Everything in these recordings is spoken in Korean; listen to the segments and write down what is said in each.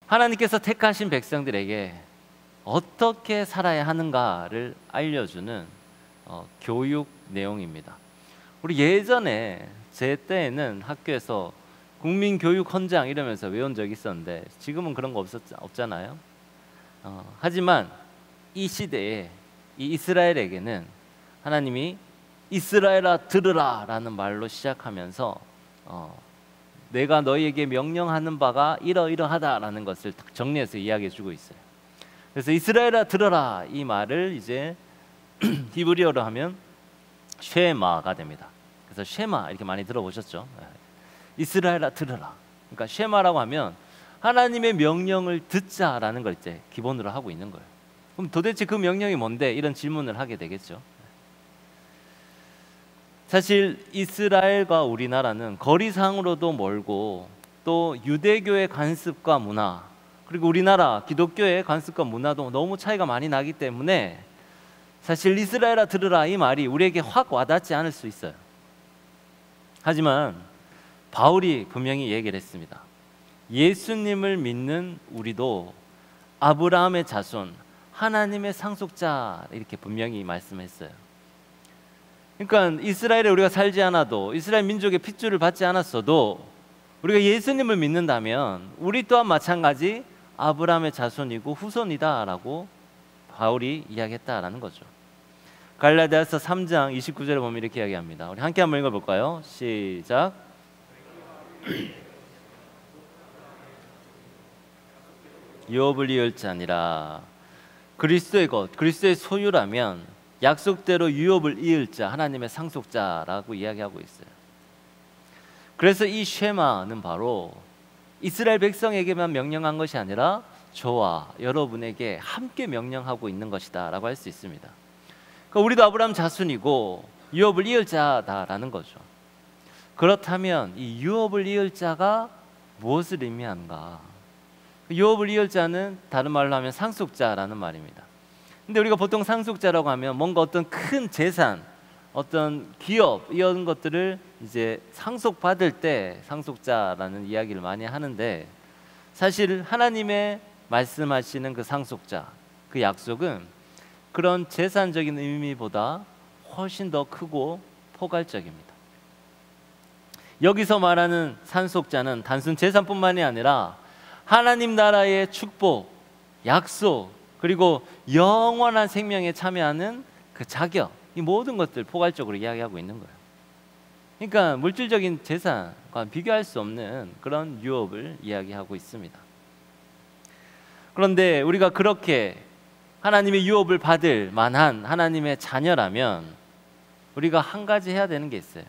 하나님께서 택하신 백성들에게 어떻게 살아야 하는가를 알려주는 교육 내용입니다. 우리 예전에 제 때에는 학교에서 국민교육헌장 이러면서 외운 적이 있었는데 지금은 그런 거 없잖아요. 하지만 이 시대에 이 이스라엘에게는 하나님이 이스라엘아 들으라 라는 말로 시작하면서 내가 너희에게 명령하는 바가 이러이러하다라는 것을 딱 정리해서 이야기해 주고 있어요. 그래서 이스라엘아 들어라 이 말을 이제 히브리어로 하면 쉐마가 됩니다. 그래서 쉐마 이렇게 많이 들어보셨죠? 이스라엘아 들어라. 그러니까 쉐마라고 하면 하나님의 명령을 듣자라는 걸 이제 기본으로 하고 있는 거예요. 그럼 도대체 그 명령이 뭔데? 이런 질문을 하게 되겠죠. 사실 이스라엘과 우리나라는 거리상으로도 멀고 또 유대교의 관습과 문화 그리고 우리나라 기독교의 관습과 문화도 너무 차이가 많이 나기 때문에 사실 이스라엘아 들으라 이 말이 우리에게 확 와닿지 않을 수 있어요. 하지만 바울이 분명히 얘기를 했습니다. 예수님을 믿는 우리도 아브라함의 자손 하나님의 상속자 이렇게 분명히 말씀했어요. 그러니까 이스라엘에 우리가 살지 않아도 이스라엘 민족의 핏줄을 받지 않았어도 우리가 예수님을 믿는다면 우리 또한 마찬가지 아브라함의 자손이고 후손이다라고 바울이 이야기했다라는 거죠. 갈라디아서 3장 29절에 보면 이렇게 이야기합니다. 우리 함께 한번 읽어볼까요? 시작. 유업을 이을 자니라. 그리스도의 것, 그리스도의 소유라면 약속대로 유업을 이을 자, 하나님의 상속자라고 이야기하고 있어요. 그래서 이 쉐마는 바로 이스라엘 백성에게만 명령한 것이 아니라 저와 여러분에게 함께 명령하고 있는 것이다 라고 할 수 있습니다. 그러니까 우리도 아브라함 자손이고 유업을 이을 자다라는 거죠. 그렇다면 이 유업을 이을 자가 무엇을 의미하는가? 유업을 이을 자는 다른 말로 하면 상속자라는 말입니다. 근데 우리가 보통 상속자라고 하면 뭔가 어떤 큰 재산, 어떤 기업 이런 것들을 이제 상속받을 때 상속자라는 이야기를 많이 하는데 사실 하나님의 말씀하시는 그 상속자, 그 약속은 그런 재산적인 의미보다 훨씬 더 크고 포괄적입니다. 여기서 말하는 상속자는 단순 재산뿐만이 아니라 하나님 나라의 축복, 약속, 그리고 영원한 생명에 참여하는 그 자격, 이 모든 것들 포괄적으로 이야기하고 있는 거예요. 그러니까 물질적인 재산과 비교할 수 없는 그런 유업을 이야기하고 있습니다. 그런데 우리가 그렇게 하나님의 유업을 받을 만한 하나님의 자녀라면 우리가 한 가지 해야 되는 게 있어요.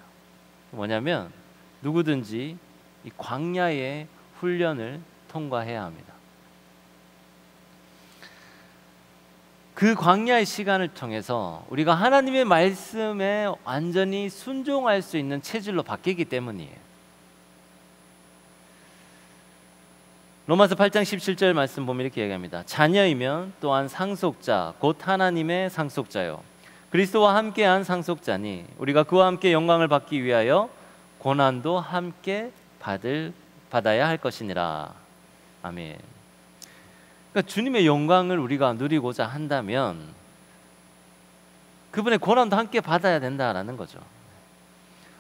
뭐냐면 누구든지 이 광야의 훈련을 통과해야 합니다. 그 광야의 시간을 통해서 우리가 하나님의 말씀에 완전히 순종할 수 있는 체질로 바뀌기 때문이에요. 로마서 8장 17절 말씀 보면 이렇게 얘기합니다. 자녀이면 또한 상속자 곧 하나님의 상속자요 그리스도와 함께한 상속자니 우리가 그와 함께 영광을 받기 위하여 고난도 함께 받아야 할 것이니라. 아멘. 그러니까 주님의 영광을 우리가 누리고자 한다면 그분의 고난도 함께 받아야 된다라는 거죠.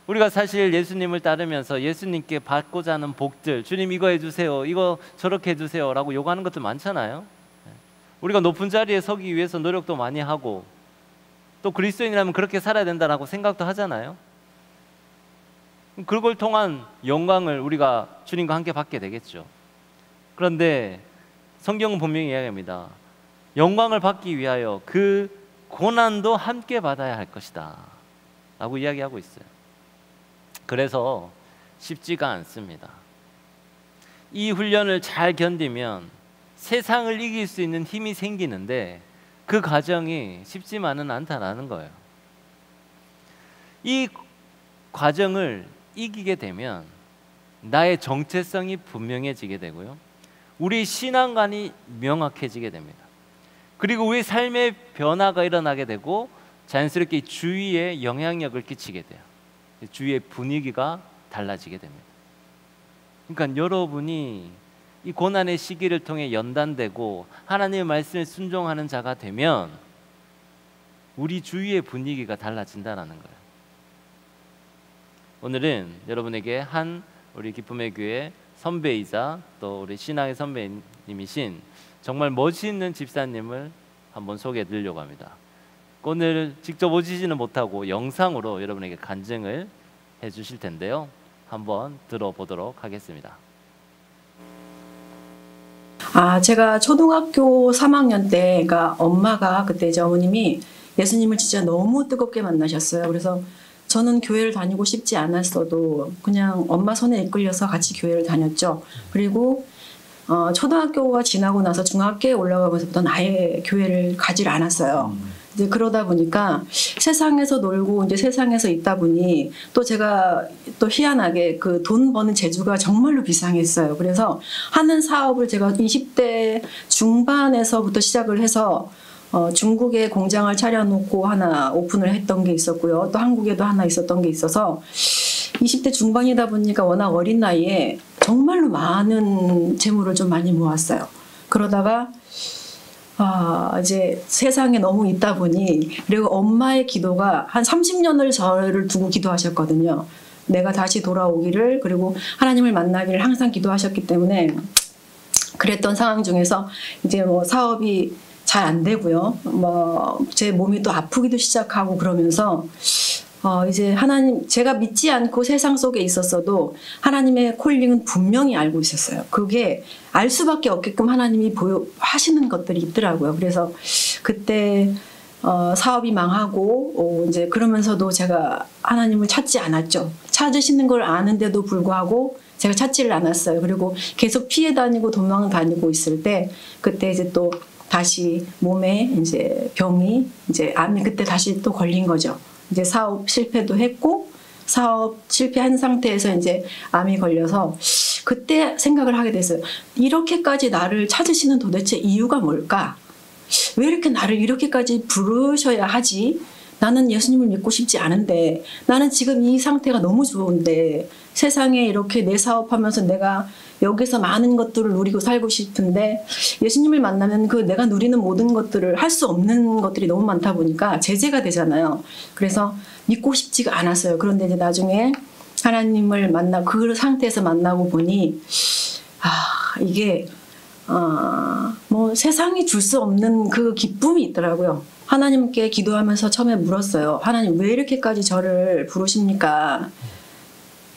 우리가 사실 예수님을 따르면서 예수님께 받고자 하는 복들, 주님 이거 해주세요, 이거 저렇게 해주세요 라고 요구하는 것들 많잖아요. 우리가 높은 자리에 서기 위해서 노력도 많이 하고 또 그리스도인이라면 그렇게 살아야 된다라고 생각도 하잖아요. 그걸 통한 영광을 우리가 주님과 함께 받게 되겠죠. 그런데 성경은 분명히 이야기합니다. 영광을 받기 위하여 그 고난도 함께 받아야 할 것이다 라고 이야기하고 있어요. 그래서 쉽지가 않습니다. 이 훈련을 잘 견디면 세상을 이길 수 있는 힘이 생기는데 그 과정이 쉽지만은 않다라는 거예요. 이 과정을 이기게 되면 나의 정체성이 분명해지게 되고요. 우리 신앙관이 명확해지게 됩니다. 그리고 우리 삶의 변화가 일어나게 되고 자연스럽게 주위에 영향력을 끼치게 돼요. 주위의 분위기가 달라지게 됩니다. 그러니까 여러분이 이 고난의 시기를 통해 연단되고 하나님의 말씀에 순종하는 자가 되면 우리 주위의 분위기가 달라진다는 거예요. 오늘은 여러분에게 우리 기쁨의 교회 선배이자 또 우리 신앙의 선배님이신 정말 멋있는 집사님을 한번 소개해 드리려고 합니다. 오늘 직접 오시지는 못하고 영상으로 여러분에게 간증을 해 주실 텐데요. 한번 들어보도록 하겠습니다. 제가 초등학교 3학년 때, 그러니까 엄마가 그때 이제 어머님이 예수님을 진짜 너무 뜨겁게 만나셨어요. 그래서 저는 교회를 다니고 싶지 않았어도 그냥 엄마 손에 이끌려서 같이 교회를 다녔죠. 그리고 초등학교가 지나고 나서 중학교에 올라가면서부터는 아예 교회를 가지를 않았어요. 이제 그러다 보니까 세상에서 놀고 이제 세상에서 있다 보니 또 제가 또 희한하게 그 돈 버는 재주가 정말로 비상했어요. 그래서 하는 사업을 제가 20대 중반에서부터 시작을 해서 중국에 공장을 차려놓고 하나 오픈을 했던 게 있었고요. 또 한국에도 하나 있었던 게 있어서 20대 중반이다 보니까 워낙 어린 나이에 정말로 많은 재물을 좀 많이 모았어요. 그러다가 이제 세상에 너무 있다 보니, 그리고 엄마의 기도가 한 30년을 저를 두고 기도하셨거든요. 내가 다시 돌아오기를, 그리고 하나님을 만나기를 항상 기도하셨기 때문에 그랬던 상황 중에서 이제 뭐 사업이 잘 안 되고요. 제 몸이 또 아프기도 시작하고 그러면서 이제 하나님, 제가 믿지 않고 세상 속에 있었어도 하나님의 콜링은 분명히 알고 있었어요. 그게 알 수밖에 없게끔 하나님이 하시는 것들이 있더라고요. 그래서 그때 사업이 망하고 이제 그러면서도 제가 하나님을 찾지 않았죠. 찾으시는 걸 아는데도 불구하고 제가 찾지를 않았어요. 그리고 계속 피해 다니고 도망 다니고 있을 때 그때 이제 또 다시 몸에 이제 병이 이제 암이 그때 다시 또 걸린 거죠. 이제 사업 실패도 했고 사업 실패한 상태에서 이제 암이 걸려서 그때 생각을 하게 됐어요. 이렇게까지 나를 찾으시는 도대체 이유가 뭘까? 왜 이렇게 나를 이렇게까지 부르셔야 하지? 나는 예수님을 믿고 싶지 않은데, 나는 지금 이 상태가 너무 좋은데, 세상에 이렇게 내 사업하면서 내가 여기서 많은 것들을 누리고 살고 싶은데 예수님을 만나면 그 내가 누리는 모든 것들을 할 수 없는 것들이 너무 많다 보니까 제재가 되잖아요. 그래서 믿고 싶지가 않았어요. 그런데 이제 나중에 하나님을 그 상태에서 만나고 보니 이게 뭐 세상이 줄 수 없는 그 기쁨이 있더라고요. 하나님께 기도하면서 처음에 물었어요. 하나님, 왜 이렇게까지 저를 부르십니까?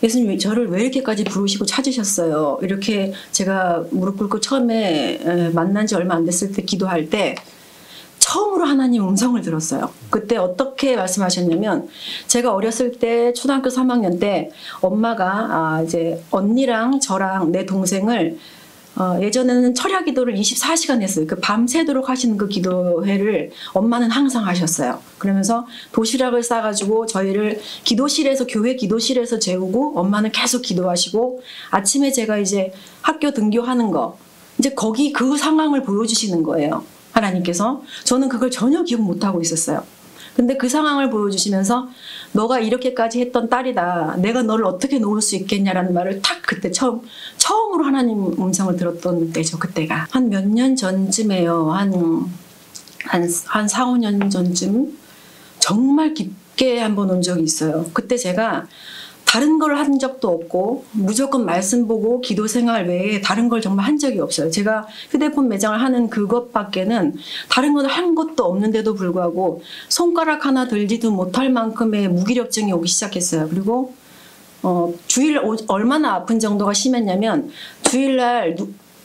예수님, 저를 왜 이렇게까지 부르시고 찾으셨어요? 이렇게 제가 무릎 꿇고 처음에 만난 지 얼마 안 됐을 때 기도할 때 처음으로 하나님 음성을 들었어요. 그때 어떻게 말씀하셨냐면, 제가 어렸을 때 초등학교 3학년 때 엄마가 이제 언니랑 저랑 내 동생을 예전에는 철야 기도를 24시간 했어요. 그 밤새도록 하시는 그 기도회를 엄마는 항상 하셨어요. 그러면서 도시락을 싸가지고 저희를 교회 기도실에서 재우고 엄마는 계속 기도하시고, 아침에 제가 이제 학교 등교하는 거, 이제 거기 그 상황을 보여주시는 거예요. 하나님께서. 저는 그걸 전혀 기억 못하고 있었어요. 근데 그 상황을 보여주시면서 너가 이렇게까지 했던 딸이다. 내가 너를 어떻게 놓을 수 있겠냐라는 말을 탁 그때 처음으로 하나님 음성을 들었던 때죠. 그때가. 한 몇 년 전쯤에요. 한 4, 5년 전쯤 정말 깊게 한번 온 적이 있어요. 그때 제가 다른 걸 한 적도 없고 무조건 말씀 보고 기도 생활 외에 다른 걸 정말 한 적이 없어요. 제가 휴대폰 매장을 하는 그것밖에는 다른 건 한 것도 없는데도 불구하고 손가락 하나 들지도 못할 만큼의 무기력증이 오기 시작했어요. 그리고 주일 얼마나 아픈 정도가 심했냐면, 주일날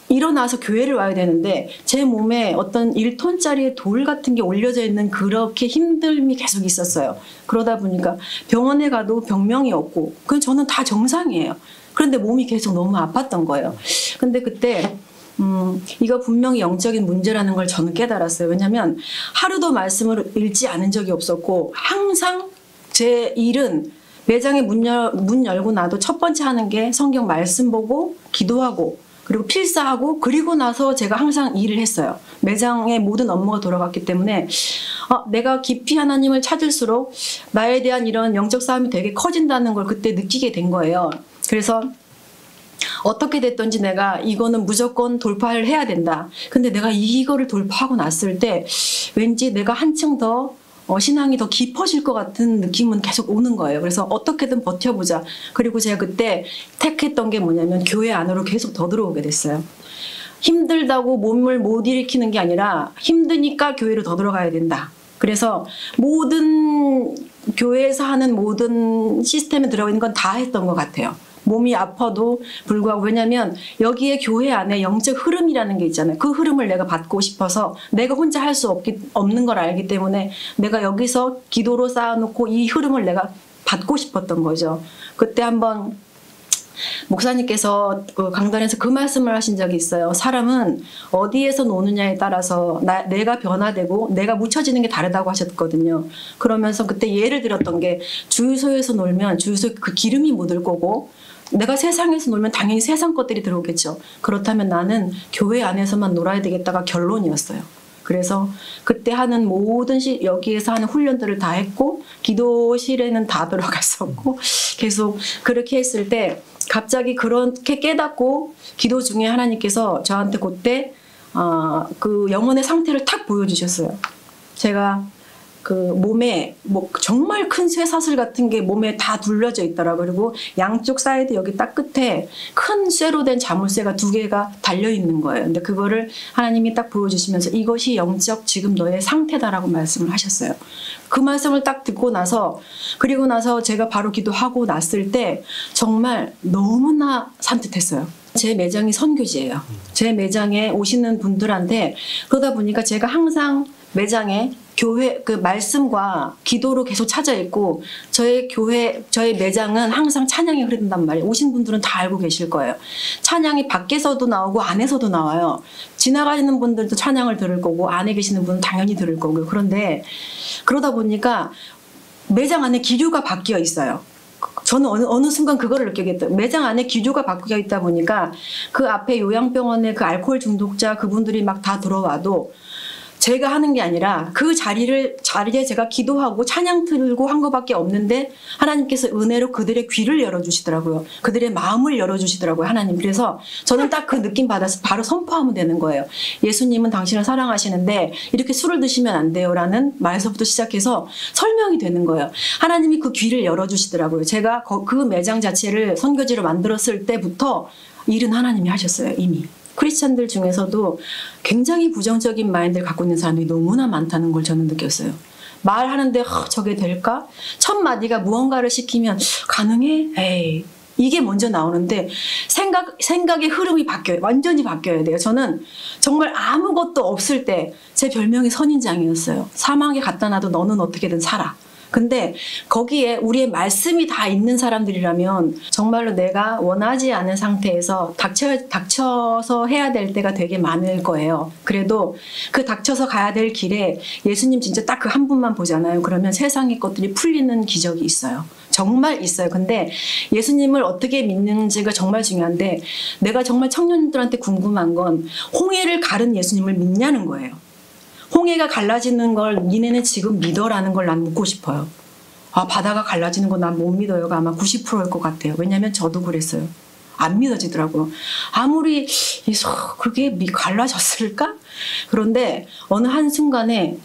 일어나서 교회를 와야 되는데 제 몸에 어떤 1톤짜리 돌 같은 게 올려져 있는 그렇게 힘듦이 계속 있었어요. 그러다 보니까 병원에 가도 병명이 없고, 그건 저는 다 정상이에요. 그런데 몸이 계속 너무 아팠던 거예요. 근데 그때 이거 분명히 영적인 문제라는 걸 저는 깨달았어요. 왜냐하면 하루도 말씀을 읽지 않은 적이 없었고, 항상 제 일은 매장에 문 열고 나도 첫 번째 하는 게 성경 말씀 보고 기도하고 그리고 필사하고, 그리고 나서 제가 항상 일을 했어요. 매장의 모든 업무가 돌아갔기 때문에 내가 깊이 하나님을 찾을수록 나에 대한 이런 영적 싸움이 되게 커진다는 걸 그때 느끼게 된 거예요. 그래서 어떻게 됐든지 내가 이거는 무조건 돌파를 해야 된다. 근데 내가 이거를 돌파하고 났을 때 왠지 내가 한층 더 신앙이 더 깊어질 것 같은 느낌은 계속 오는 거예요. 그래서 어떻게든 버텨보자. 그리고 제가 그때 택했던 게 뭐냐면 교회 안으로 계속 더 들어오게 됐어요. 힘들다고 몸을 못 일으키는 게 아니라 힘드니까 교회로 더 들어가야 된다. 그래서 모든 교회에서 하는 모든 시스템에 들어가 있는 건 다 했던 것 같아요. 몸이 아파도 불구하고. 왜냐하면 여기에 교회 안에 영적 흐름이라는 게 있잖아요. 그 흐름을 내가 받고 싶어서 내가 혼자 할 수 없는 걸 알기 때문에 내가 여기서 기도로 쌓아놓고 이 흐름을 내가 받고 싶었던 거죠. 그때 한번 목사님께서 그 강단에서 그 말씀을 하신 적이 있어요. 사람은 어디에서 노느냐에 따라서 내가 변화되고 내가 묻혀지는 게 다르다고 하셨거든요. 그러면서 그때 예를 들었던 게 주유소에서 놀면 주유소에 그 기름이 묻을 거고 내가 세상에서 놀면 당연히 세상 것들이 들어오겠죠. 그렇다면 나는 교회 안에서만 놀아야 되겠다가 결론이었어요. 그래서 그때 하는 모든 여기에서 하는 훈련들을 다 했고 기도실에는 다 들어갔었고 계속 그렇게 했을 때 갑자기 그렇게 깨닫고 기도 중에 하나님께서 저한테 그때 그 영혼의 상태를 탁 보여주셨어요. 제가 그 몸에 뭐 정말 큰 쇠사슬 같은 게 몸에 다 둘러져 있더라고요. 그리고 양쪽 사이드 여기 딱 끝에 큰 쇠로 된 자물쇠가 2개가 달려 있는 거예요. 근데 그거를 하나님이 딱 보여주시면서 이것이 영적 지금 너의 상태다라고 말씀을 하셨어요. 그 말씀을 딱 듣고 나서 그리고 나서 제가 바로 기도하고 났을 때 정말 너무나 산뜻했어요. 제 매장이 선교지예요. 제 매장에 오시는 분들한테 그러다 보니까 제가 항상 매장에 교회 그 말씀과 기도로 계속 찾아 있고 저희 매장은 항상 찬양이 흐른단 말이에요. 오신 분들은 다 알고 계실 거예요. 찬양이 밖에서도 나오고 안에서도 나와요. 지나가시는 분들도 찬양을 들을 거고 안에 계시는 분은 당연히 들을 거고요. 그런데 그러다 보니까 매장 안에 기류가 바뀌어 있어요. 저는 어느 순간 그거를 느끼겠다. 매장 안에 기류가 바뀌어 있다 보니까 그 앞에 요양병원에 그 알코올 중독자 그분들이 막 다 들어와도 제가 하는 게 아니라 그 자리에 제가 기도하고 찬양 틀고 한 것밖에 없는데 하나님께서 은혜로 그들의 귀를 열어주시더라고요. 그들의 마음을 열어주시더라고요. 하나님. 그래서 저는 딱 그 느낌 받아서 바로 선포하면 되는 거예요. 예수님은 당신을 사랑하시는데 이렇게 술을 드시면 안 돼요 라는 말서부터 시작해서 설명이 되는 거예요. 하나님이 그 귀를 열어주시더라고요. 제가 그 매장 자체를 선교지로 만들었을 때부터 일은 하나님이 하셨어요. 이미. 크리스찬들 중에서도 굉장히 부정적인 마인드를 갖고 있는 사람들이 너무나 많다는 걸 저는 느꼈어요. 말하는데 저게 될까? 첫 마디가 무언가를 시키면 가능해? 에이. 이게 먼저 나오는데 생각의 흐름이 바뀌어요. 완전히 바뀌어야 돼요. 저는 정말 아무것도 없을 때 제 별명이 선인장이었어요. 사망에 갖다 놔도 너는 어떻게든 살아. 근데 거기에 우리의 말씀이 다 있는 사람들이라면 정말로 내가 원하지 않은 상태에서 닥쳐서 해야 될 때가 되게 많을 거예요. 그래도 그 닥쳐서 가야 될 길에 예수님 진짜 딱 그 한 분만 보잖아요. 그러면 세상의 것들이 풀리는 기적이 있어요. 정말 있어요. 근데 예수님을 어떻게 믿는지가 정말 중요한데 내가 정말 청년들한테 궁금한 건 홍해를 가른 예수님을 믿냐는 거예요. 홍해가 갈라지는 걸 니네는 지금 믿어라는 걸 난 묻고 싶어요. 바다가 갈라지는 거 난 못 믿어요가 아마 90%일 것 같아요. 왜냐하면 저도 그랬어요. 안 믿어지더라고요. 아무리 그게 갈라졌을까? 그런데 어느 한순간에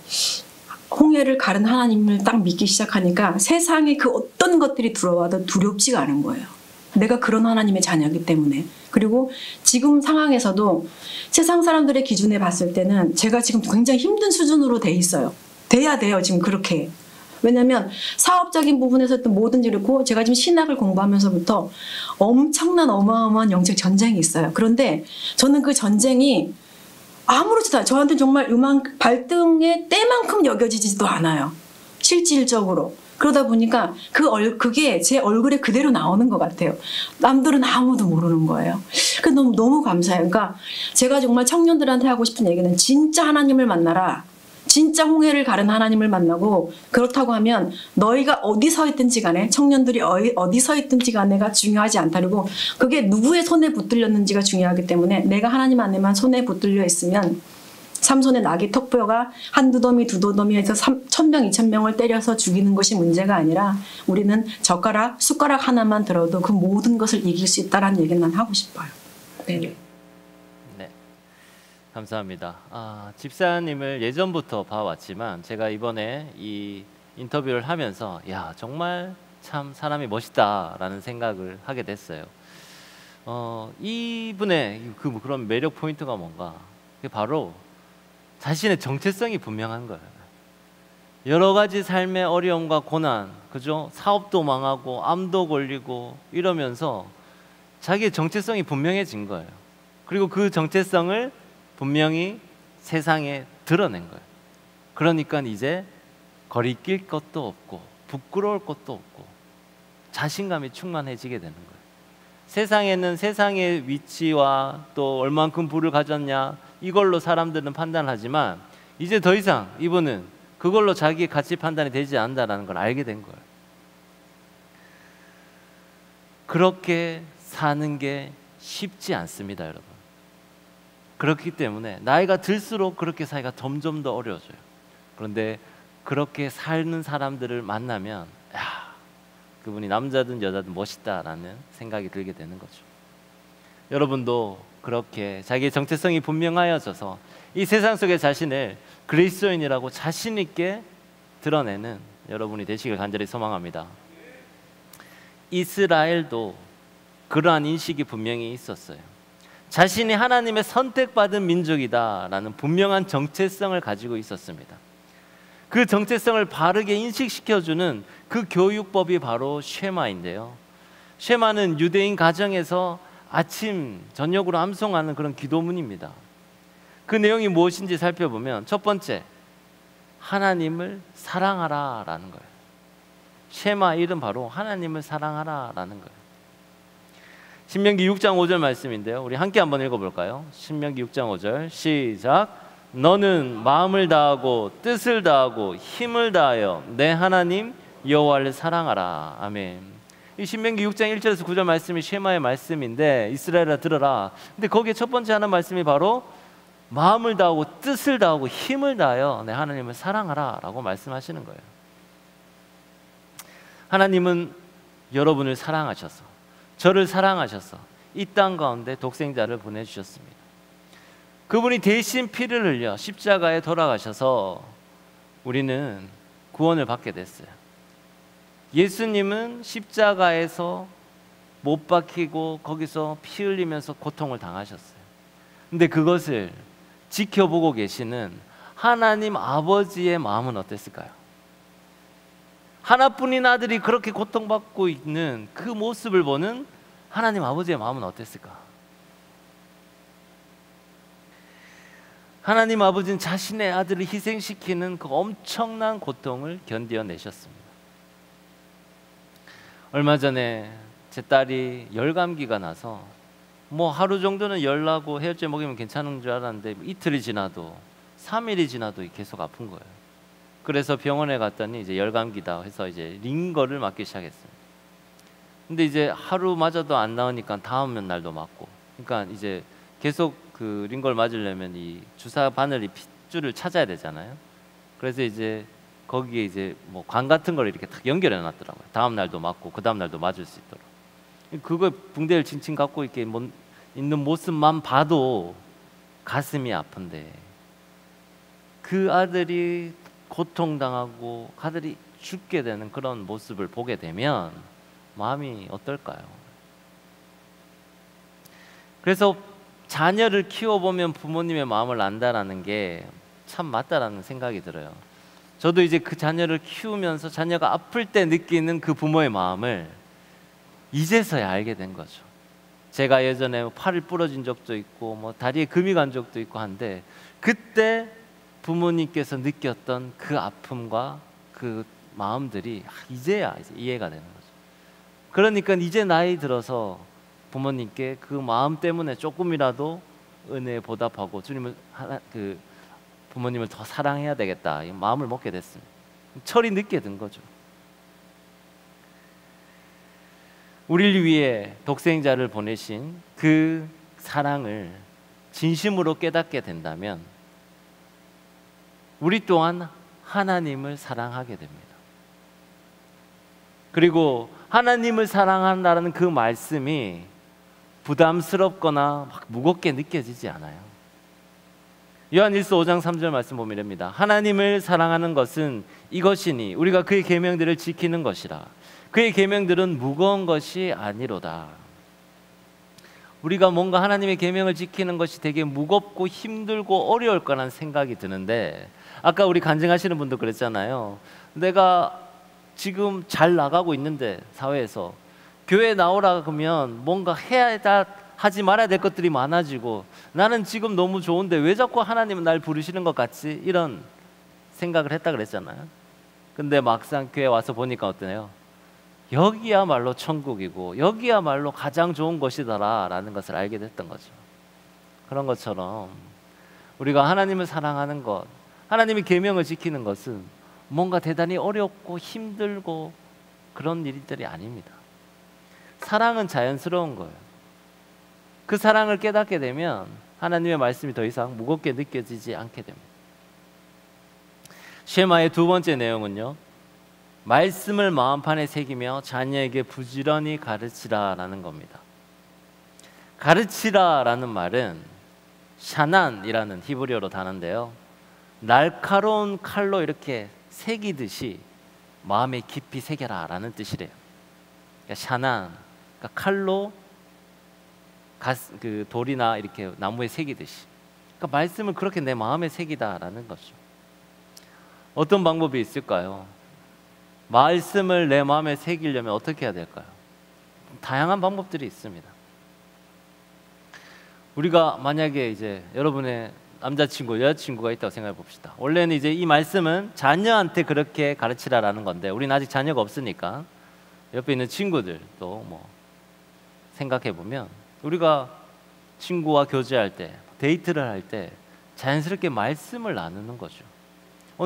홍해를 가른 하나님을 딱 믿기 시작하니까 세상에 그 어떤 것들이 들어와도 두렵지가 않은 거예요. 내가 그런 하나님의 자녀이기 때문에. 그리고 지금 상황에서도 세상 사람들의 기준에 봤을 때는 제가 지금 굉장히 힘든 수준으로 돼 있어요. 돼야 돼요. 지금 그렇게. 왜냐하면 사업적인 부분에서 또 뭐든지 그렇고 제가 지금 신학을 공부하면서부터 엄청난 어마어마한 영적 전쟁이 있어요. 그런데 저는 그 전쟁이 아무렇지도 않아요. 저한테 정말 발등의 때만큼 여겨지지도 않아요. 실질적으로. 그러다 보니까 그게 제 얼굴에 그대로 나오는 것 같아요. 남들은 아무도 모르는 거예요. 너무 감사해요. 그러니까 제가 정말 청년들한테 하고 싶은 얘기는 진짜 하나님을 만나라. 진짜 홍해를 가른 하나님을 만나고 그렇다고 하면 너희가 어디 서 있든지 간에 청년들이 어디 서 있든지 간에가 중요하지 않다고 그게 누구의 손에 붙들렸는지가 중요하기 때문에 내가 하나님 안에만 손에 붙들려 있으면 삼손의 나귀 턱뼈가 한두 더미 두 더미에서 1,000명 2,000명을 때려서 죽이는 것이 문제가 아니라 우리는 숟가락 하나만 들어도 그 모든 것을 이길 수 있다는 얘기는 난 하고 싶어요. 네. 네, 감사합니다. 집사님을 예전부터 봐왔지만 제가 이번에 이 인터뷰를 하면서 야, 정말 참 사람이 멋있다라는 생각을 하게 됐어요. 이분의 그런 매력 포인트가 뭔가? 그게 바로 자신의 정체성이 분명한 거예요. 여러 가지 삶의 어려움과 고난, 그죠? 사업도 망하고 암도 걸리고 이러면서 자기의 정체성이 분명해진 거예요. 그리고 그 정체성을 분명히 세상에 드러낸 거예요. 그러니까 이제 거리낄 것도 없고 부끄러울 것도 없고 자신감이 충만해지게 되는 거예요. 세상에는 세상의 위치와 또 얼만큼 부를 가졌냐 이걸로 사람들은 판단하지만 이제 더 이상 이분은 그걸로 자기의 가치 판단이 되지 않는다는 걸 알게 된 거예요. 그렇게 사는 게 쉽지 않습니다, 여러분. 그렇기 때문에 나이가 들수록 그렇게 사기가 점점 더 어려워져요. 그런데 그렇게 사는 사람들을 만나면 그분이 남자든 여자든 멋있다라는 생각이 들게 되는 거죠. 여러분도 그렇게 자기의 정체성이 분명하여져서 이 세상 속의 자신을 그리스도인이라고 자신 있게 드러내는 여러분이 되시길 간절히 소망합니다. 이스라엘도 그러한 인식이 분명히 있었어요. 자신이 하나님의 선택받은 민족이다라는 분명한 정체성을 가지고 있었습니다. 그 정체성을 바르게 인식시켜주는 그 교육법이 바로 쉐마인데요. 쉐마는 유대인 가정에서 아침, 저녁으로 암송하는 그런 기도문입니다. 그 내용이 무엇인지 살펴보면 첫 번째, 하나님을 사랑하라라는 거예요. 쉐마 이름 바로 하나님을 사랑하라라는 거예요. 신명기 6장 5절 말씀인데요. 우리 함께 한번 읽어볼까요? 신명기 6장 5절 시작. 너는 마음을 다하고 뜻을 다하고 힘을 다하여 내 하나님 여호와를 사랑하라. 아멘. 이 신명기 6장 1절에서 9절 말씀이 쉐마의 말씀인데 이스라엘아 들어라. 근데 거기에 첫 번째 하는 말씀이 바로 마음을 다하고 뜻을 다하고 힘을 다하여 내 하나님을 사랑하라 라고 말씀하시는 거예요. 하나님은 여러분을 사랑하셔서 저를 사랑하셔서 이 땅 가운데 독생자를 보내주셨습니다. 그분이 대신 피를 흘려 십자가에 돌아가셔서 우리는 구원을 받게 됐어요. 예수님은 십자가에서 못 박히고 거기서 피 흘리면서 고통을 당하셨어요. 근데 그것을 지켜보고 계시는 하나님 아버지의 마음은 어땠을까요? 하나뿐인 아들이 그렇게 고통받고 있는 그 모습을 보는 하나님 아버지의 마음은 어땠을까? 하나님 아버지는 자신의 아들을 희생시키는 그 엄청난 고통을 견뎌내셨습니다. 얼마 전에 제 딸이 열감기가 나서 하루 정도는 열 나고 해열제 먹이면 괜찮은 줄 알았는데 이틀이 지나도 3일이 지나도 계속 아픈 거예요. 그래서 병원에 갔더니 이제 열감기다 해서 이제 링거를 맞기 시작했습니다. 근데 이제 하루 맞아도 안 나으니까 다음 날도 맞고, 그러니까 이제 계속 그 링거를 맞으려면 이 주사 바늘이 핏줄을 찾아야 되잖아요. 그래서 이제 거기에 이제 관 같은 걸 이렇게 탁 연결해 놨더라고요. 다음 날도 맞고 그 다음 날도 맞을 수 있도록. 그거 붕대를 칭칭 갖고 이렇게 있는 모습만 봐도 가슴이 아픈데 그 아들이 고통당하고 아들이 죽게 되는 그런 모습을 보게 되면 마음이 어떨까요? 그래서 자녀를 키워보면 부모님의 마음을 안다라는 게 참 맞다라는 생각이 들어요. 저도 이제 그 자녀를 키우면서 자녀가 아플 때 느끼는 그 부모의 마음을 이제서야 알게 된 거죠. 제가 예전에 팔이 부러진 적도 있고 다리에 금이 간 적도 있고 한데 그때 부모님께서 느꼈던 그 아픔과 그 마음들이 이제야 이제 이해가 되는 거죠. 그러니까 이제 나이 들어서 부모님께 그 마음 때문에 조금이라도 은혜에 보답하고 주님을 부모님을 더 사랑해야 되겠다 이 마음을 먹게 됐습니다. 철이 늦게 든 거죠. 우리를 위해 독생자를 보내신 그 사랑을 진심으로 깨닫게 된다면 우리 또한 하나님을 사랑하게 됩니다. 그리고 하나님을 사랑한다는 그 말씀이 부담스럽거나 막 무겁게 느껴지지 않아요. 요한일서 5장 3절 말씀 보면 이랍니다. 하나님을 사랑하는 것은 이것이니 우리가 그의 계명들을 지키는 것이라. 그의 계명들은 무거운 것이 아니로다. 우리가 뭔가 하나님의 계명을 지키는 것이 되게 무겁고 힘들고 어려울 거라는 생각이 드는데, 아까 우리 간증하시는 분도 그랬잖아요. 내가 지금 잘 나가고 있는데 사회에서 교회 나오라 그러면 뭔가 해야 하지 말아야 될 것들이 많아지고, 나는 지금 너무 좋은데 왜 자꾸 하나님은 날 부르시는 것 같지? 이런 생각을 했다 그랬잖아요. 근데 막상 교회 와서 보니까 어떠네요? 여기야말로 천국이고 여기야말로 가장 좋은 것이더라 라는 것을 알게 됐던 거죠. 그런 것처럼 우리가 하나님을 사랑하는 것, 하나님의 계명을 지키는 것은 뭔가 대단히 어렵고 힘들고 그런 일들이 아닙니다. 사랑은 자연스러운 거예요. 그 사랑을 깨닫게 되면 하나님의 말씀이 더 이상 무겁게 느껴지지 않게 됩니다. 쉐마의 두 번째 내용은요, 말씀을 마음판에 새기며 자녀에게 부지런히 가르치라라는 겁니다. 가르치라라는 말은 샤난이라는 히브리어로 단어인데요, 날카로운 칼로 이렇게 새기듯이 마음에 깊이 새겨라라는 뜻이래요. 그러니까 샤난, 그러니까 칼로 그 돌이나 이렇게 나무에 새기듯이, 그러니까 말씀을 그렇게 내 마음에 새기다라는 거죠. 어떤 방법이 있을까요? 말씀을 내 마음에 새기려면 어떻게 해야 될까요? 다양한 방법들이 있습니다. 우리가 만약에 이제 여러분의 남자친구, 여자친구가 있다고 생각해 봅시다. 원래는 이제 이 말씀은 자녀한테 그렇게 가르치라라는 건데, 우리는 아직 자녀가 없으니까 옆에 있는 친구들 또 뭐 생각해 보면, 우리가 친구와 교제할 때, 데이트를 할 때 자연스럽게 말씀을 나누는 거죠.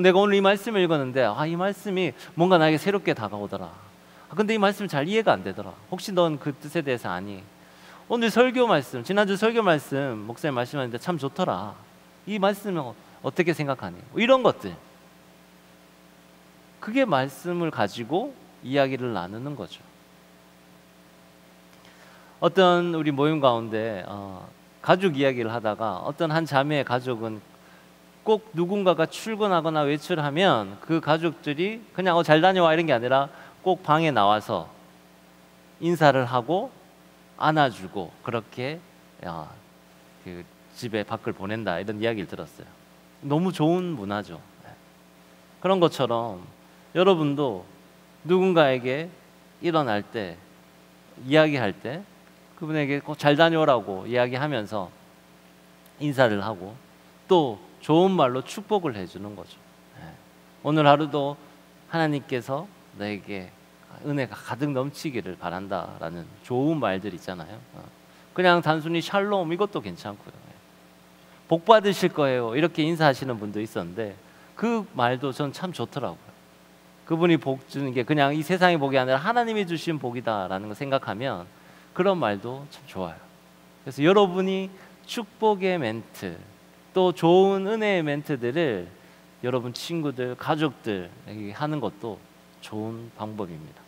내가 오늘 이 말씀을 읽었는데 이 말씀이 뭔가 나에게 새롭게 다가오더라. 근데 이 말씀 잘 이해가 안 되더라. 혹시 넌 그 뜻에 대해서 아니? 오늘 설교 말씀, 지난주 설교 말씀 목사님 말씀하는데 참 좋더라. 이 말씀은 어떻게 생각하니? 이런 것들, 그게 말씀을 가지고 이야기를 나누는 거죠. 어떤 우리 모임 가운데 가족 이야기를 하다가 어떤 한 자매의 가족은 꼭 누군가가 출근하거나 외출하면 그 가족들이 그냥 잘 다녀와 이런 게 아니라 꼭 방에 나와서 인사를 하고 안아주고 그렇게 그 집에 밖을 보낸다, 이런 이야기를 들었어요. 너무 좋은 문화죠. 그런 것처럼 여러분도 누군가에게 일어날 때, 이야기할 때 그분에게 꼭 잘 다녀오라고 이야기하면서 인사를 하고 또 좋은 말로 축복을 해주는 거죠. 오늘 하루도 하나님께서 너에게 은혜가 가득 넘치기를 바란다라는 좋은 말들 있잖아요. 그냥 단순히 샬롬 이것도 괜찮고요. 복 받으실 거예요 이렇게 인사하시는 분도 있었는데 그 말도 전 참 좋더라고요. 그분이 복 주는 게 그냥 이 세상의 복이 아니라 하나님이 주신 복이다라는 걸 생각하면 그런 말도 참 좋아요. 그래서 여러분이 축복의 멘트, 또 좋은 은혜의 멘트들을 여러분 친구들, 가족들에게 하는 것도 좋은 방법입니다.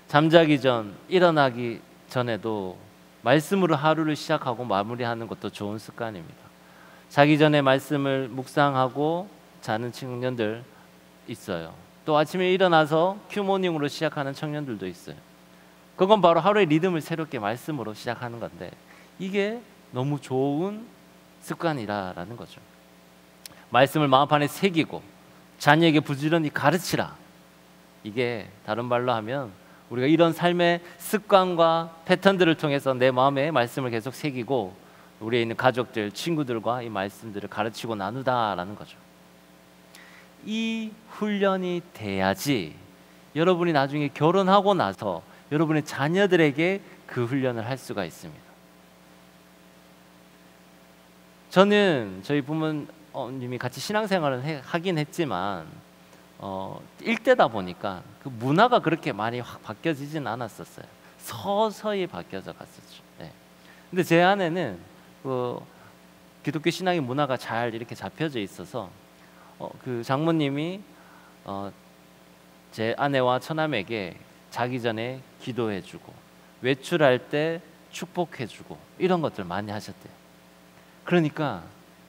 잠자기 전, 일어나기 전에도 말씀으로 하루를 시작하고 마무리하는 것도 좋은 습관입니다. 자기 전에 말씀을 묵상하고 자는 청년들 있어요. 또 아침에 일어나서 큐모닝으로 시작하는 청년들도 있어요. 그건 바로 하루의 리듬을 새롭게 말씀으로 시작하는 건데, 이게 너무 좋은 습관이라는 거죠. 말씀을 마음판에 새기고 자녀에게 부지런히 가르치라. 이게 다른 말로 하면 우리가 이런 삶의 습관과 패턴들을 통해서 내 마음에 말씀을 계속 새기고 우리에 있는 가족들, 친구들과 이 말씀들을 가르치고 나누다라는 거죠. 이 훈련이 돼야지 여러분이 나중에 결혼하고 나서 여러분의 자녀들에게 그 훈련을 할 수가 있습니다. 저는 저희 부모님이 같이 신앙생활을 하긴 했지만 일대다 보니까 그 문화가 그렇게 많이 확 바뀌어지진 않았었어요. 서서히 바뀌어져 갔었죠. 네. 근데 제 아내는 기독교 신앙의 문화가 잘 이렇게 잡혀져 있어서 그 장모님이 제 아내와 처남에게 자기 전에 기도해주고 외출할 때 축복해주고 이런 것들 많이 하셨대요. 그러니까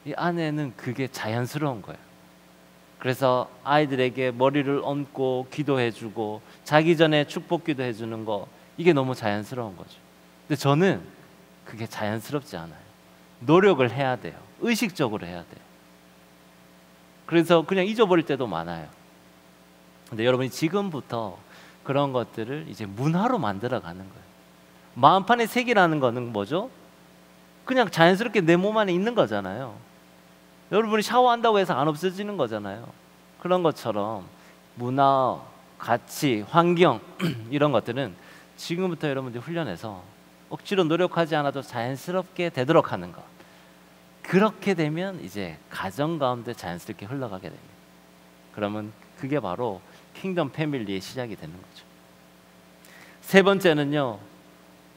이 아내는 그게 자연스러운 거예요. 그래서 아이들에게 머리를 얹고 기도해주고 자기 전에 축복 기도해주는 거, 이게 너무 자연스러운 거죠. 근데 저는 그게 자연스럽지 않아요. 노력을 해야 돼요. 의식적으로 해야 돼요. 그래서 그냥 잊어버릴 때도 많아요. 근데 여러분이 지금부터 그런 것들을 이제 문화로 만들어 가는 거예요. 마음판의 색이라는 거는 뭐죠? 그냥 자연스럽게 내 몸 안에 있는 거잖아요. 여러분이 샤워한다고 해서 안 없어지는 거잖아요. 그런 것처럼 문화, 가치, 환경 이런 것들은 지금부터 여러분들이 훈련해서 억지로 노력하지 않아도 자연스럽게 되도록 하는 것. 그렇게 되면 이제 가정 가운데 자연스럽게 흘러가게 됩니다. 그러면 그게 바로 킹덤 패밀리의 시작이 되는 거죠. 세 번째는요,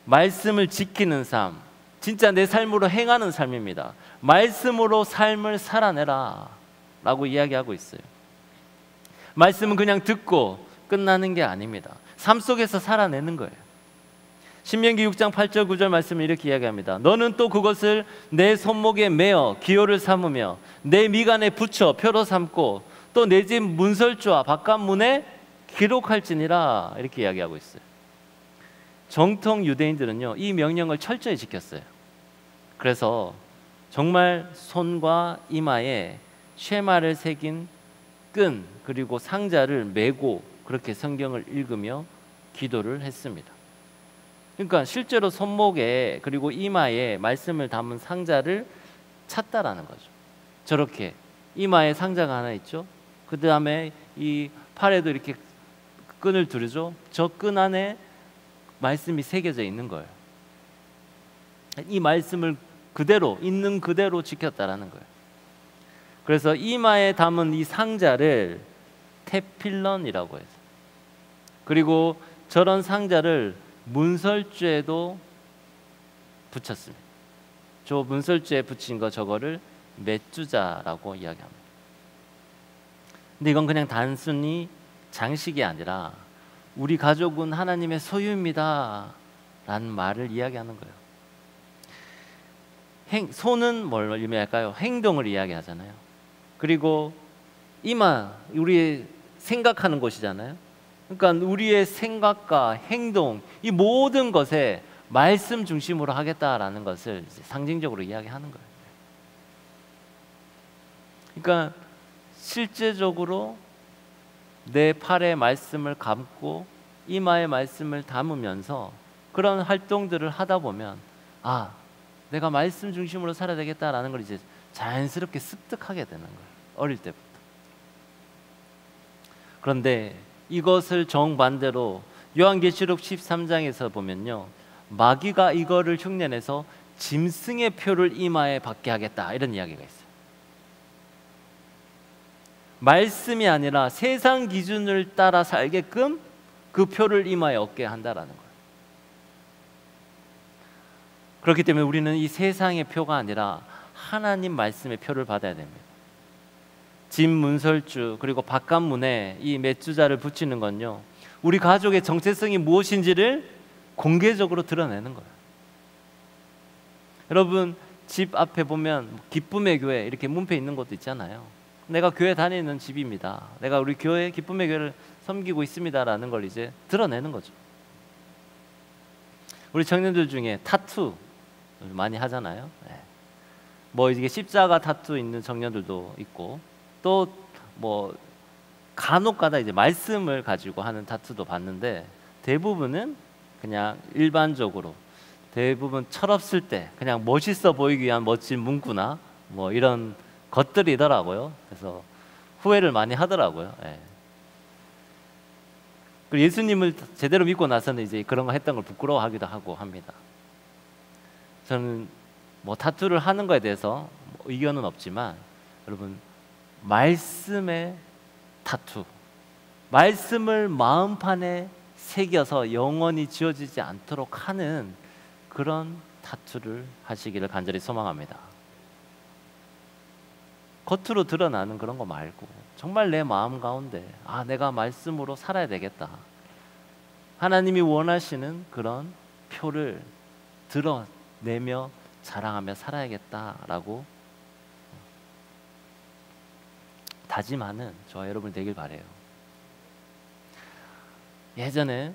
말씀을 지키는 삶, 진짜 내 삶으로 행하는 삶입니다. 말씀으로 삶을 살아내라 라고 이야기하고 있어요. 말씀은 그냥 듣고 끝나는 게 아닙니다. 삶 속에서 살아내는 거예요. 신명기 6장 8절 9절 말씀을 이렇게 이야기합니다. 너는 또 그것을 내 손목에 매어 기호를 삼으며 내 미간에 붙여 표로 삼고 또 내 집 문설주와 바깥문에 기록할지니라, 이렇게 이야기하고 있어요. 정통 유대인들은요, 이 명령을 철저히 지켰어요. 그래서 정말 손과 이마에 쉐마를 새긴 끈 그리고 상자를 메고 그렇게 성경을 읽으며 기도를 했습니다. 그러니까 실제로 손목에 그리고 이마에 말씀을 담은 상자를 찾다라는 거죠. 저렇게 이마에 상자가 하나 있죠. 그 다음에 이 팔에도 이렇게 끈을 두르죠. 저 끈 안에 말씀이 새겨져 있는 거예요. 이 말씀을 그대로 있는 그대로 지켰다라는 거예요. 그래서 이마에 담은 이 상자를 테필런이라고 해서, 그리고 저런 상자를 문설주에도 붙였습니다. 저 문설주에 붙인 거 저거를 메주자라고 이야기합니다. 근데 이건 그냥 단순히 장식이 아니라 우리 가족은 하나님의 소유입니다 라는 말을 이야기하는 거예요. 손은 뭘 의미할까요? 행동을 이야기하잖아요. 그리고 이마, 우리의 생각하는 곳이잖아요. 그러니까 우리의 생각과 행동, 이 모든 것에 말씀 중심으로 하겠다라는 것을 이제 상징적으로 이야기하는 거예요. 그러니까 실제적으로 내 팔에 말씀을 감고 이마에 말씀을 담으면서 그런 활동들을 하다 보면, 아, 내가 말씀 중심으로 살아야 되겠다라는 걸 이제 자연스럽게 습득하게 되는 거예요. 어릴 때부터. 그런데 이것을 정반대로 요한계시록 13장에서 보면요, 마귀가 이거를 흉내내서 짐승의 표를 이마에 받게 하겠다, 이런 이야기가 있어요. 말씀이 아니라 세상 기준을 따라 살게끔 그 표를 이마에 얻게 한다라는 거예요. 그렇기 때문에 우리는 이 세상의 표가 아니라 하나님 말씀의 표를 받아야 됩니다. 집 문설주 그리고 바깥문에 이 메주자를 붙이는 건요, 우리 가족의 정체성이 무엇인지를 공개적으로 드러내는 거예요. 여러분, 집 앞에 보면 기쁨의 교회 이렇게 문패 있는 것도 있잖아요. 내가 교회 다니는 집입니다. 내가 우리 교회 기쁨의 교회를 섬기고 있습니다라는 걸 이제 드러내는 거죠. 우리 청년들 중에 타투 많이 하잖아요. 뭐 이게 십자가 타투 있는 청년들도 있고, 또 뭐 간혹가다 이제 말씀을 가지고 하는 타투도 봤는데, 대부분은 그냥 일반적으로 대부분 철없을 때 그냥 멋있어 보이기 위한 멋진 문구나 뭐 이런 것들이더라고요. 그래서 후회를 많이 하더라고요. 그리고 예수님을 제대로 믿고 나서는 이제 그런 거 했던 걸 부끄러워하기도 하고 합니다. 저는 뭐 타투를 하는 거에 대해서 뭐 의견은 없지만, 여러분, 말씀의 타투, 말씀을 마음판에 새겨서 영원히 지워지지 않도록 하는 그런 타투를 하시기를 간절히 소망합니다. 겉으로 드러나는 그런 거 말고 정말 내 마음 가운데 내가 말씀으로 살아야 되겠다. 하나님이 원하시는 그런 표를 드러내며 자랑하며 살아야겠다라고 다짐하는 저와 여러분이 되길 바래요. 예전에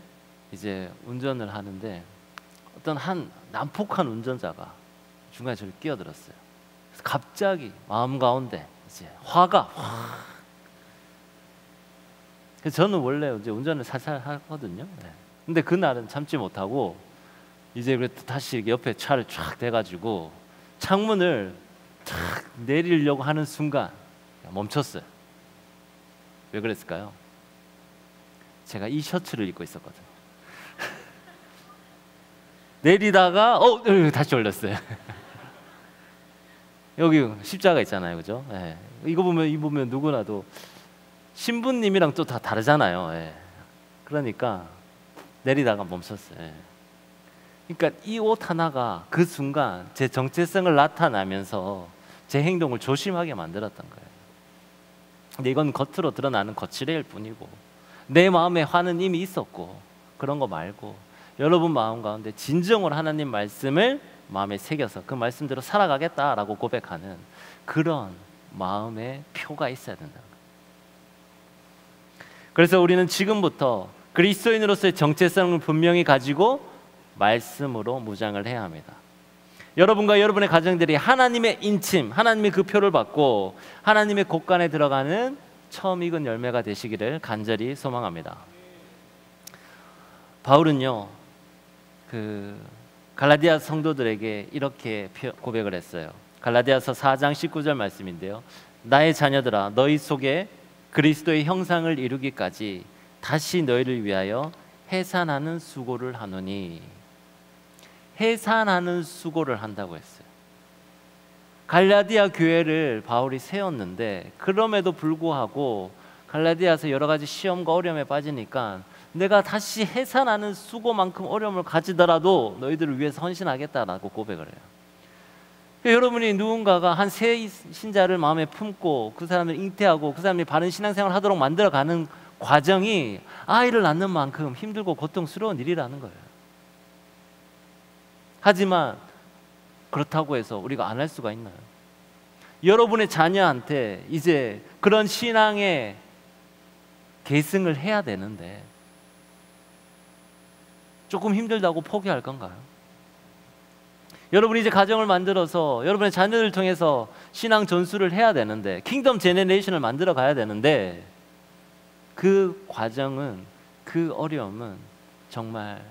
이제 운전을 하는데 어떤 한 난폭한 운전자가 중간에 저를 끼어들었어요. 그래서 갑자기 마음 가운데 이제 화가 확. 그래서 저는 원래 이제 운전을 살살 하거든요. 근데 그날은 참지 못하고 이제 다시 이렇게 옆에 차를 쫙 대가지고 창문을 탁 내리려고 하는 순간 멈췄어요. 왜 그랬을까요? 제가 이 셔츠를 입고 있었거든요. 내리다가 다시 올렸어요. 여기 십자가 있잖아요, 그죠? 이거 보면 누구나도 신부님이랑 또 다 다르잖아요. 그러니까 내리다가 멈췄어요. 그러니까 이 옷 하나가 그 순간 제 정체성을 나타나면서 제 행동을 조심하게 만들었던 거예요. 근데 이건 겉으로 드러나는 거칠애일 뿐이고 내 마음에 화는 이미 있었고 그런 거 말고 여러분 마음 가운데 진정으로 하나님 말씀을 마음에 새겨서 그 말씀대로 살아가겠다라고 고백하는 그런 마음의 표가 있어야 된다. 그래서 우리는 지금부터 그리스도인으로서의 정체성을 분명히 가지고 말씀으로 무장을 해야 합니다. 여러분과 여러분의 가정들이 하나님의 인침, 하나님의 그 표를 받고 하나님의 곳간에 들어가는 처음 익은 열매가 되시기를 간절히 소망합니다. 바울은요, 그 갈라디아 성도들에게 이렇게 고백을 했어요. 갈라디아서 4장 19절 말씀인데요. 나의 자녀들아, 너희 속에 그리스도의 형상을 이루기까지 다시 너희를 위하여 해산하는 수고를 하노니. 해산하는 수고를 한다고 했어요. 갈라디아 교회를 바울이 세웠는데 그럼에도 불구하고 갈라디아에서 여러 가지 시험과 어려움에 빠지니까 내가 다시 해산하는 수고만큼 어려움을 가지더라도 너희들을 위해서 헌신하겠다라고 고백을 해요. 여러분이 누군가가 한 새 신자를 마음에 품고 그 사람을 잉태하고 그 사람이 바른 신앙생활을 하도록 만들어가는 과정이 아이를 낳는 만큼 힘들고 고통스러운 일이라는 거예요. 하지만 그렇다고 해서 우리가 안 할 수가 있나요? 여러분의 자녀한테 이제 그런 신앙의 계승을 해야 되는데 조금 힘들다고 포기할 건가요? 여러분이 이제 가정을 만들어서 여러분의 자녀를 통해서 신앙 전수를 해야 되는데 킹덤 제너레이션을 만들어 가야 되는데 그 과정은, 그 어려움은 정말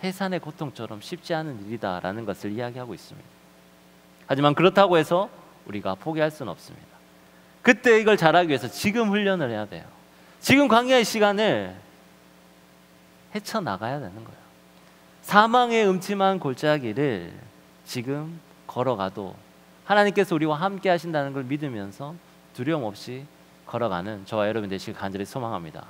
해산의 고통처럼 쉽지 않은 일이다라는 것을 이야기하고 있습니다. 하지만 그렇다고 해서 우리가 포기할 수는 없습니다. 그때 이걸 잘하기 위해서 지금 훈련을 해야 돼요. 지금 광야의 시간을 헤쳐나가야 되는 거예요. 사망의 음침한 골짜기를 지금 걸어가도 하나님께서 우리와 함께 하신다는 걸 믿으면서 두려움 없이 걸어가는 저와 여러분 되시길 간절히 소망합니다.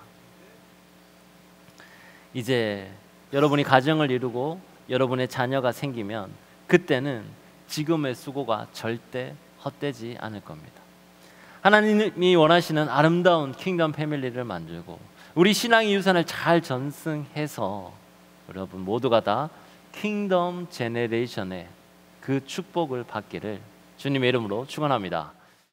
이제 여러분이 가정을 이루고 여러분의 자녀가 생기면 그때는 지금의 수고가 절대 헛되지 않을 겁니다. 하나님이 원하시는 아름다운 킹덤 패밀리를 만들고 우리 신앙의 유산을 잘 전승해서 여러분 모두가 다 킹덤 제너레이션의 그 축복을 받기를 주님의 이름으로 축원합니다.